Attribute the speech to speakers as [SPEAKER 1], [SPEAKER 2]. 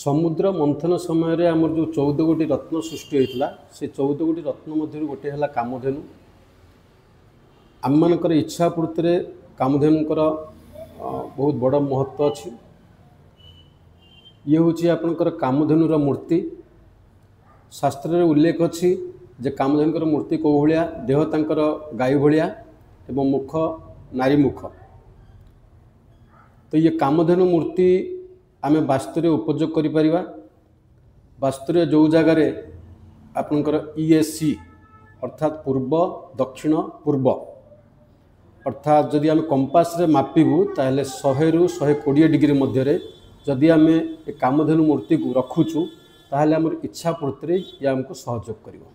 [SPEAKER 1] समुद्र मंथन समय आमर जो 14 गोटी रत्न सृष्टि होता से 14 गोटी रत्न मध्य गोटे है कामधेनु। आम मानकर इच्छा पूर्ति कामधेनुकर बहुत बड़ महत्व अच्छी। ये हूँ आपणकर कामधेनुर मूर्ति। शास्त्र में उल्लेख अच्छी जे कामधेनुकर मूर्ति कौ भाया देह तांकर गाई भाया एवं मुख नारी मुख। तो ये कामधेनु मूर्ति आमे वास्तु उपयोग करि वास्तु जो जगार आपणकर ESC अर्थात पूर्व दक्षिण पूर्व अर्थात जदि आम कंपास रे मापिबू ताहले 100 रु 120 डिग्री मध्य जदि आमे कामधेनु मूर्ति को रखुचु ताहले आमर इच्छा पूर्ति ये आमको सहयोग करिवो।